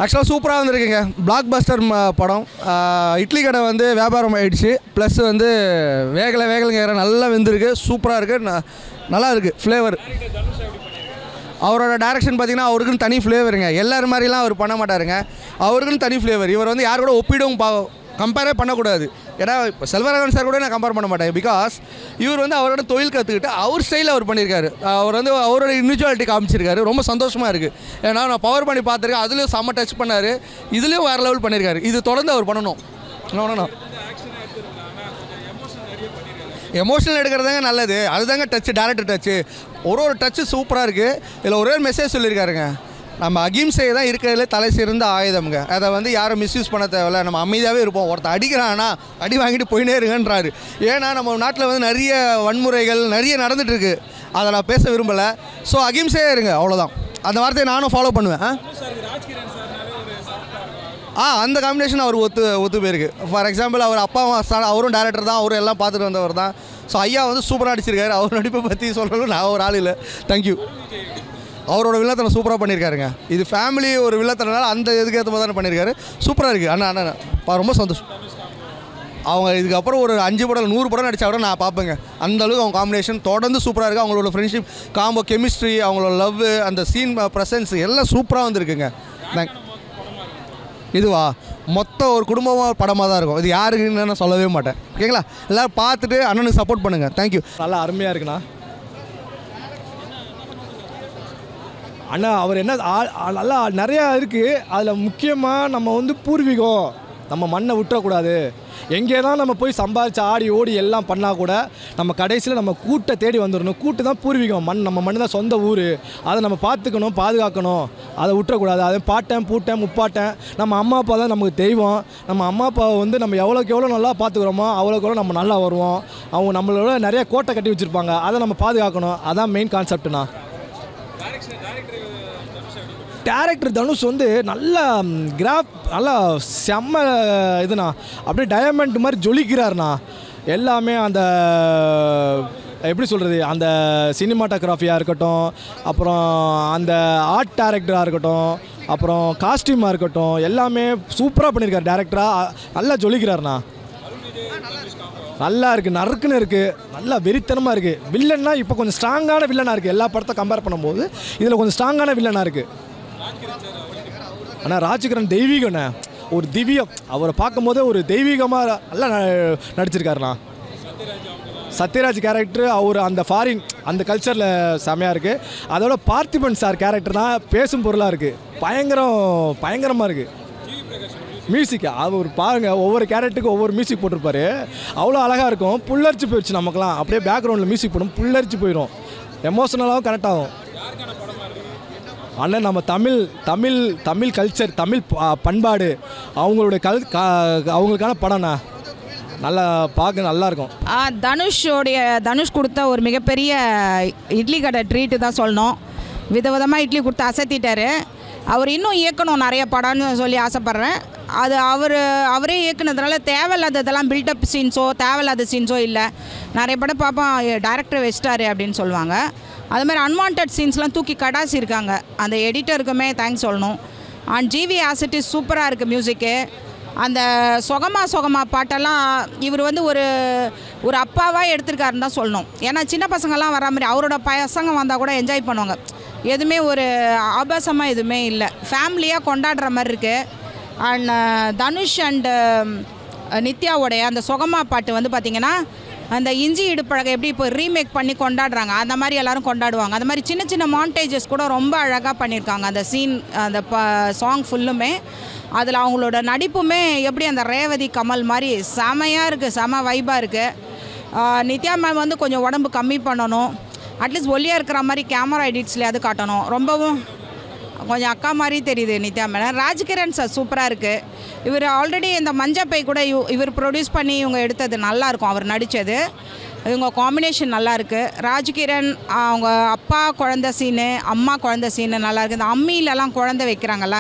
ஆக்சுவலாக சூப்பராக வந்துருக்குங்க. பிளாக் பஸ்டர் படம். இட்லி கடை வந்து வியாபாரம் ஆகிடுச்சு. ப்ளஸ் வந்து வேகலைங்கிற நல்லா வெந்திருக்கு. சூப்பராக இருக்குது. நல்லா இருக்குது ஃப்ளேவர். அவரோட டேரக்ஷன் பார்த்திங்கன்னா அவருக்குன்னு தனி ஃப்ளேவருங்க. எல்லோரும் மாதிரிலாம் அவர் பண்ண மாட்டாருங்க. அவருக்குன்னு தனி ஃப்ளேவர். இவர் வந்து யார் கூட ஒப்பிடவும் கம்பேரே பண்ணக்கூடாது. ஏன்னா இப்போ செல்வராகவன் சார் கூட நான் கம்பேர் பண்ண மாட்டேன். பிகாஸ் இவர் வந்து அவரோட தொழில் கற்றுக்கிட்டு அவர் ஸ்டைலில் அவர் பண்ணியிருக்காரு. அவர் வந்து அவரோட இண்டிவிஜுவாலிட்டி காமிச்சிருக்காரு. ரொம்ப சந்தோஷமாக இருக்குது. ஏன்னா நான் பவர் பண்ணி பார்த்துருக்கேன். அதுலேயும் செம்ம டச் பண்ணார். இதுலேயும் வேறு லெவல் பண்ணியிருக்காரு. இது தொடர்ந்து அவர் பண்ணணும். எமோஷனல் எடுக்கிறதாங்க நல்லது. அதுதாங்க டச்சு, டேரக்டர் டச்சு. ஒரு டச்சு சூப்பராக இருக்குது. இதில் ஒரே மெசேஜ் சொல்லியிருக்காருங்க. நம்ம அகிம்சையை தான் இருக்கிறதுல தலை சிறந்த ஆயுதம்ங்க. அதை வந்து யாரும் மிஸ்யூஸ் பண்ண தேவையில்ல. நம்ம அமைதியாகவே இருப்போம். ஒருத்தர் அடிக்கிறான்னா அடி வாங்கிட்டு போயினே இருங்கன்றாரு. ஏன்னா நம்ம நாட்டில் வந்து நிறைய வன்முறைகள் நிறைய நடந்துகிட்ருக்கு. அதை நான் பேச விரும்பலை. ஸோ அகிம்சையாக இருங்க, அவ்வளோதான். அந்த வார்த்தையை நானும் ஃபாலோ பண்ணுவேன். அந்த காம்பினேஷன் அவர் ஒத்து போயிருக்கு. ஃபார் எக்ஸாம்பிள் அவர் அப்பா அவரும் டேரக்டர் தான். அவரும் எல்லாம் பார்த்துட்டு வந்தவர் தான். ஸோ ஐயா வந்து சூப்பராக நடிச்சிருக்காரு. அவர் நடிப்பை பற்றி சொல்கிறதும் நான் ஒரு ஆள் இல்லை. தேங்க்யூ. அவரோட வில்லத்தனை சூப்பராக பண்ணியிருக்காருங்க. இது ஃபேமிலி ஒரு வில்லத்தனால அந்த இதுக்கு ஏற்ற மாதிரி தானே பண்ணியிருக்காரு. சூப்பராக இருக்குது. அண்ணா ரொம்ப சந்தோஷம். அவங்க இதுக்கப்புறம் ஒரு 5 படம் 100 படம் நடித்தா கூட நான் பார்ப்பேங்க. அந்தளவுக்கு அவங்க காம்பினேஷன் தொடர்ந்து சூப்பராக இருக்குது. அவங்களோட ஃப்ரெண்ட்ஷிப் காம்போ, கெமிஸ்ட்ரி, அவங்களோட லவ், அந்த சீன் ப்ரெசன்ஸ் எல்லாம் சூப்பராக வந்துருக்குங்க. இதுவா மொத்தம் ஒரு குடும்பமாக படமாக தான் இருக்கும். இது யாருக்குன்னு நான் சொல்லவே மாட்டேன். ஓகேங்களா? எல்லோரும் பார்த்துட்டு அண்ணனுக்கு சப்போர்ட் பண்ணுங்கள். தேங்க்யூ. நல்லா அருமையாக இருக்குண்ணா. அண்ணா அவர் என்ன நல்லா நிறையா இருக்குது. அதில் முக்கியமாக நம்ம வந்து பூர்வீகம், நம்ம மண்ணை விட்டுறக்கூடாது. எங்கே தான் நம்ம போய் சம்பாதிச்சு ஆடி ஓடி எல்லாம் பண்ணால் கூட நம்ம கடைசியில் நம்ம கூட்டை தேடி வந்துடணும். கூட்டு தான் பூர்வீகம். நம்ம மண் தான் சொந்த ஊர். அதை நம்ம பார்த்துக்கணும், பாதுகாக்கணும். அதை விட்டுறக்கூடாது. அதை பாட்டேன் பூட்டேன் முப்பாட்டேன் நம்ம அம்மா அப்பா தான் நமக்கு தெய்வம். நம்ம அம்மா அப்பாவை வந்து நம்ம எவ்வளோக்கு எவ்வளோ நல்லா பார்த்துக்கிறோமோ அவ்வளோக்கு எவ்வளோ நம்ம நல்லா வருவோம். அவங்க நம்மளோட நிறைய கோட்டை கட்டி வச்சுருப்பாங்க. அதை நம்ம பாதுகாக்கணும். அதான் மெயின் கான்செப்ட்ண்ணா. டேரக்டர் தனுஷ் வந்து நல்லா நல்லா செம்ம இதுண்ணா. அப்படியே டயமண்ட் மாதிரி ஜொலிக்கிறாருண்ணா. எல்லாமே அந்த எப்படி சொல்கிறது, அந்த சினிமாட்டோகிராஃபியாக இருக்கட்டும், அப்புறம் அந்த ஆர்ட் டேரக்டராக இருக்கட்டும், அப்புறம் காஸ்டியூமாக இருக்கட்டும், எல்லாமே சூப்பராக பண்ணியிருக்காரு. டேரக்டராக நல்லா ஜொலிக்கிறாருண்ணா. நல்லா இருக்குது, நறுக்குன்னு இருக்குது, நல்லா வெறித்தனமாக இருக்குது. வில்லன்னா இப்போ கொஞ்சம் ஸ்ட்ராங்கான வில்லனாக இருக்குது. எல்லா படத்தை கம்பேர் பண்ணும்போது இதில் கொஞ்சம் ஸ்ட்ராங்கான வில்லனாக இருக்குது. ஆனால் ராஜ்கிரண் தெய்வீகண்ணே, ஒரு திவ்யம். அவரை பார்க்கும்போதே ஒரு தெய்வீகமாக நல்லா நடிச்சிருக்காருண்ணா. சத்யராஜ் கேரக்டர் அவர் அந்த ஃபாரின் அந்த கல்ச்சரில் செமையாக இருக்குது. அதோட பார்த்திபன் சார் கேரக்டர்னால் பேசும் பொருளாக இருக்குது. பயங்கரமாக இருக்குது. மியூசிக் அவர் பாருங்கள், ஒவ்வொரு கேரக்டருக்கும் ஒவ்வொரு மியூசிக் போட்டிருப்பாரு. அவ்வளோ அழகாக இருக்கும். புல்லரிச்சு போயிடுச்சு நமக்குலாம். அப்படியே பேக்ரவுண்டில் மியூசிக் போடும், புல்லரிச்சு போயிடும். எமோஷனலாகவும் கனெக்ட் ஆகும். ஆனால் நம்ம தமிழ் கல்ச்சர், தமிழ் பண்பாடு, அவங்களுடைய அவங்களுக்கான படம்ண்ணா. நல்லா பார்க்க நல்லாயிருக்கும். தனுஷ் கொடுத்த ஒரு மிகப்பெரிய இட்லி கடை ட்ரீட்டு தான் சொல்லணும். விதவிதமாக இட்லி கொடுத்து அசத்திட்டார். அவர் இன்னும் இயக்கணும் நிறைய படம்னு சொல்லி ஆசைப்பட்றேன். அது அவரே இயக்குனதுனால தேவையில்லாததெல்லாம் பில்டப் சீன்ஸோ தேவையில்லாத சீன்ஸோ இல்லை. நிறைய படம் பார்ப்போம், டைரக்டர் வச்சிட்டாரு அப்படின்னு சொல்லுவாங்க. அது மாதிரி அன்வான்ட் சீன்ஸ்லாம் தூக்கி கடாசிருக்காங்க. அந்த எடிட்டருக்குமே தேங்க்ஸ் சொல்லணும். அண்ட் ஜிவி ஆசிட்டி சூப்பராக இருக்குது மியூசிக்கு. அந்த சொகமா பாட்டெல்லாம் இவர் வந்து ஒரு அப்பாவாக எடுத்திருக்காருன்னு தான் சொல்லணும். ஏன்னா சின்ன பசங்கள்லாம் வர மாதிரி அவரோட பசங்க வந்தால் கூட என்ஜாய் பண்ணுவாங்க. எதுவுமே ஒரு ஆபாசமாக எதுவுமே இல்லை, ஃபேமிலியாக கொண்டாடுற மாதிரி இருக்குது. அண்ட் தனுஷ் அண்டு நித்யாவோடைய அந்த சொகமா பாட்டு வந்து பார்த்திங்கன்னா அந்த இஞ்சி இடுப்பழகை எப்படி இப்போ ரீமேக் பண்ணி கொண்டாடுறாங்க, அந்த மாதிரி எல்லோரும் கொண்டாடுவாங்க. அந்த மாதிரி சின்ன சின்ன மாண்டேஜஸ் கூட ரொம்ப அழகாக பண்ணியிருக்காங்க. அந்த சீன், அந்த சாங் ஃபுல்லுமே. அதில் அவங்களோட நடிப்புமே எப்படி அந்த ரேவதி கமல் மாதிரி செமையாக இருக்குது, செம வைபாக இருக்குது. நித்யா மேம் வந்து கொஞ்சம் உடம்பு கம்மி பண்ணணும். அட்லீஸ்ட் ஒல்லியாக இருக்கிற மாதிரி கேமரா எடிட்ஸ்லையாவது காட்டணும். ரொம்பவும் கொஞ்சம் அக்கா மாதிரி தெரியுது நித்யா மேடம். ராஜ்கிரண் சார் சூப்பராக இருக்குது. இவர் ஆல்ரெடி இந்த மஞ்சப்பை கூட இவர் ப்ரொடியூஸ் பண்ணி இவங்க எடுத்தது நல்லாயிருக்கும். அவர் நடித்தது இவங்க காம்பினேஷன் நல்லாயிருக்கு. ராஜ்கிரண் அவங்க அப்பா குழந்த சீனு, அம்மா குழந்த சீனு நல்லாயிருக்கு. இந்த அம்மியிலலாம் குழந்தை வைக்கிறாங்கள்ல,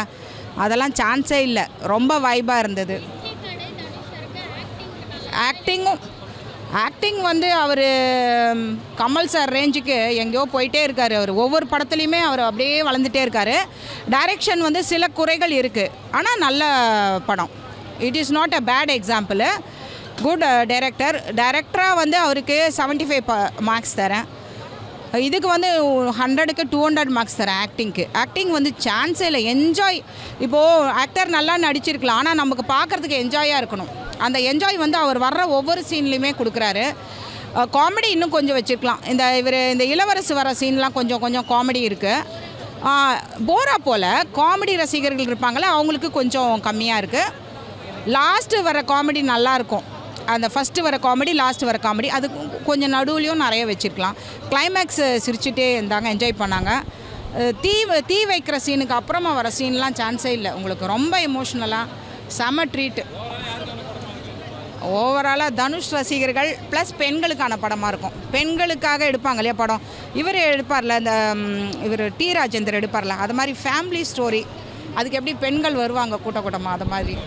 அதெல்லாம் சான்ஸே இல்லை. ரொம்ப வைபாக இருந்தது. ஆக்டிங் வந்து அவர் கமல் சார் ரேஞ்சுக்கு எங்கேயோ போயிட்டே இருக்கார். அவர் ஒவ்வொரு படத்துலையுமே அவர் அப்படியே வளர்ந்துட்டே இருக்கார். டைரெக்ஷன் வந்து சில குறைகள் இருக்குது, ஆனால் நல்ல படம். It is not a bad example. Good டைரக்டராக வந்து அவருக்கு 75 மார்க்ஸ் தரேன். இதுக்கு வந்து 100க்கு 200 மார்க்ஸ் தரேன். ஆக்டிங் வந்து சான்ஸே இல்லை. என்ஜாய். இப்போது ஆக்டர் நல்லா நடிச்சிருக்கலாம், ஆனால் நமக்கு பார்க்குறதுக்கு என்ஜாயாக இருக்கணும். அந்த என்ஜாய் வந்து அவர் வர்ற ஒவ்வொரு சீன்லேயுமே கொடுக்குறாரு. காமெடி இன்னும் கொஞ்சம் வச்சுருக்கலாம். இந்த இளவரசு வர சீன்லாம் கொஞ்சம் காமெடி இருக்குது. போரா போல் காமெடி ரசிகர்கள் இருப்பாங்களே, அவங்களுக்கு கொஞ்சம் கம்மியாக இருக்குது. லாஸ்ட்டு வர காமெடி நல்லாயிருக்கும். அந்த ஃபஸ்ட்டு வர காமெடி, லாஸ்ட்டு வர காமெடி, அது கொஞ்சம் நடுவுலையும் நிறைய வச்சுருக்கலாம். கிளைமேக்ஸ் சிரிச்சுட்டே இருந்தாங்க, என்ஜாய் பண்ணாங்க. தீ வைக்கிற சீனுக்கு அப்புறமா வர சீன்லாம் சான்ஸே இல்லை. உங்களுக்கு ரொம்ப எமோஷ்னலாக செம ட்ரீட்டு. ஓவராலாக தனுஷ் ரசிகர்கள் ப்ளஸ் பெண்களுக்கான படமாக இருக்கும். பெண்களுக்காக எடுப்பாங்க இல்லையா படம், இவர் எடுப்பார்ல, இவர் டி ராஜேந்தர் எடுப்பார்ல, அது மாதிரி ஃபேமிலி ஸ்டோரி. அதுக்கு எப்படி பெண்கள் வருவாங்க கூட்டமாக, அது மாதிரி.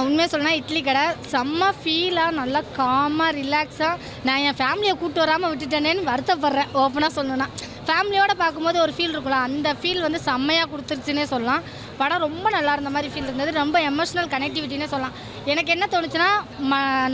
உண்மையாக சொல்லலாம், இட்லி கடை செம்ம ஃபீலாக, நல்லா காமாக ரிலாக்ஸாக. நான் என் ஃபேமிலியை கூப்பிட்டு வராமல் விட்டுட்டேனேன்னு வருத்தப்படுறேன். ஓப்பனாக சொல்லணுன்னா ஃபேமிலியோடு பார்க்கும்போது ஒரு ஃபீல் இருக்குல்ல, அந்த ஃபீல் வந்து செம்மையாக கொடுத்துருச்சுன்னே சொல்லலாம். படம் ரொம்ப நல்லா இருந்த மாதிரி ஃபீல் இருந்தது. ரொம்ப எமோஷ்னல் கனெக்டிவிட்டினே சொல்லலாம். எனக்கு என்ன தோணுச்சுன்னா,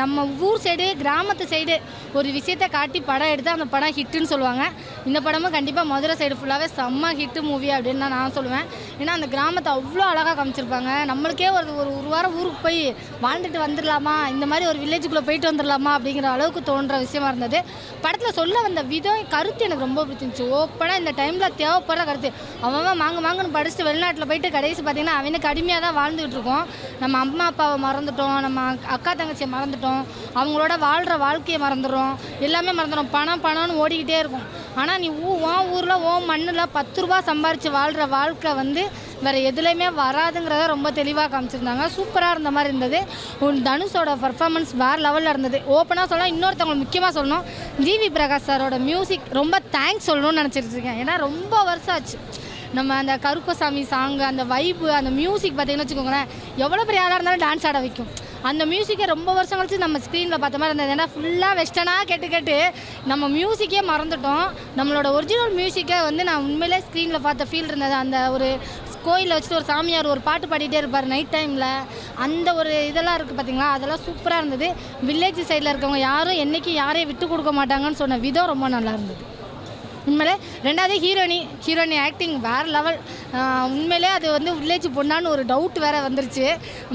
நம்ம ஊர் சைடு, கிராமத்து சைடு ஒரு விஷயத்தை காட்டி படம் எடுத்து அந்த படம் ஹிட்டுன்னு சொல்லுவாங்க. இந்த படமும் கண்டிப்பாக மதுரை சைடு ஃபுல்லாகவே செம்ம ஹிட்டு மூவி அப்படின்னு தான் நான் சொல்லுவேன். ஏன்னா அந்த கிராமத்தை அவ்வளோ அழகாக காமிச்சிருப்பாங்க. நம்மளுக்கே ஒரு வாரம் ஊருக்கு போய் வாழ்ந்துட்டு வந்துடலாமா, இந்த மாதிரி ஒரு வில்லேஜுக்குள்ளே போயிட்டு வந்துடலாமா அப்படிங்கிற அளவுக்கு தோன்ற விஷயமா இருந்தது. படத்தில் சொல்ல வந்த விதம், கருத்து எனக்கு ரொம்ப பிடிச்சிருந்துச்சு. ஓப்பனாக இந்த டைமில் தேவைப்படுற கருத்து. அவன் வாங்கன்னு படிச்சுட்டு வெளிநாட்டில் போயிட்டு கடைசி பார்த்திங்கன்னா அவனுக்கு அடிமையாக தான் வாழ்ந்துகிட்டு இருக்கோம். நம்ம அம்மா அப்பாவை மறந்துட்டோம், நம்ம அக்கா தங்கச்சியை மறந்துட்டோம், அவங்களோட வாழ்கிற வாழ்க்கையை மறந்துடுறோம், எல்லாமே மறந்துடும். பணம்னு ஓடிக்கிட்டே இருக்கும். ஆனால் நீ உன் ஊரில் உன் மண்ணில் 10 ரூபா சம்பாரித்து வாழ்கிற வாழ்க்கை வந்து வேறு எதுலேயுமே வராதுங்கிறத ரொம்ப தெளிவாக காமிச்சிருந்தாங்க. சூப்பராக இருந்த மாதிரி இருந்தது. தனுஷோட பர்ஃபார்மன்ஸ் வேறு லெவலில் இருந்தது. ஓப்பனாக சொல்லலாம். இன்னொருத்தவங்களுக்கு முக்கியமாக சொல்லணும், ஜிவி பிரகாஷ் சாரோட மியூசிக் ரொம்ப தேங்க்ஸ் சொல்லணும்னு நினச்சிட்டு இருக்கேன். ஏன்னா ரொம்ப வருஷம் ஆச்சு நம்ம அந்த கருப்பசாமி சாங்கு, அந்த வைப்பு, அந்த மியூசிக் பார்த்திங்கன்னு வச்சுக்கோங்களேன், எவ்வளோ பெரிய ஆளாக இருந்தாலும் டான்ஸ் ஆட வைக்கும். அந்த மியூசிக்கை ரொம்ப வருஷம் கழிச்சு நம்ம ஸ்க்ரீனில் பார்த்த மாதிரி இருந்தது. ஏன்னா ஃபுல்லாக வெஸ்டர்னாக கேட்டு நம்ம மியூசிக்கே மறந்துட்டோம். நம்மளோட ஒரிஜினல் மியூசிக்கை வந்து நான் உண்மையிலே ஸ்க்ரீனில் பார்த்த ஃபீல் இருந்தது. அந்த ஒரு கோயிலில் வச்சுட்டு ஒரு சாமியார் ஒரு பாட்டு பாடிட்டே இருப்பார் நைட் டைமில், அந்த ஒரு இதெல்லாம் இருக்குது பார்த்திங்களா, அதெல்லாம் சூப்பராக இருந்தது. வில்லேஜ் சைடில் இருக்கவங்க யாரும் என்றைக்கும் யாரையும் விட்டு கொடுக்க மாட்டாங்கன்னு சொன்ன விதம் ரொம்ப நல்லா இருந்தது உண்மையிலே. ரெண்டாவது ஹீரோனி ஆக்டிங் வேறு லெவல். உண்மையிலே அது வந்து வில்லேஜ் பொண்ணான்னு ஒரு டவுட் வேறு வந்துருச்சு.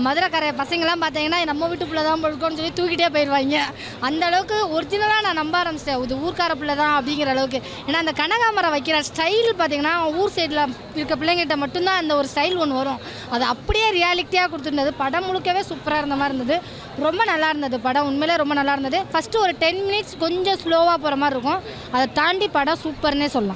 மதுரைக்கார பசங்கள்லாம் பார்த்தீங்கன்னா நம்ம வீட்டு பிள்ளை தான் போயிருக்கோன்னு சொல்லி தூக்கிட்டே போயிடுவாங்க. அந்த அளவுக்கு ஒரிஜினலாக நான் நம்ப ஆரம்பிச்சிட்டேன், இது ஊர்க்கார பிள்ளை தான் அப்படிங்கிற அளவுக்கு. ஏன்னா அந்த கனகாமரம் வைக்கிற ஸ்டைல் பார்த்திங்கன்னா ஊர் சைடில் இருக்க பிள்ளைங்கிட்ட மட்டும்தான் அந்த ஒரு ஸ்டைல் ஒன்று வரும். அது அப்படியே ரியாலிட்டியாக கொடுத்துருந்தது. படம் முழுக்கவே சூப்பராக இருந்த மாதிரி இருந்தது. ரொம்ப நல்லா இருந்தது படம். உண்மையிலே ரொம்ப நல்லா இருந்தது. ஃபஸ்ட்டு ஒரு 10 மினிட்ஸ் கொஞ்சம் ஸ்லோவாக போகிற மாதிரி இருக்கும். அதை தாண்டி படம் சூப்பர்னே சொல்லலாம்.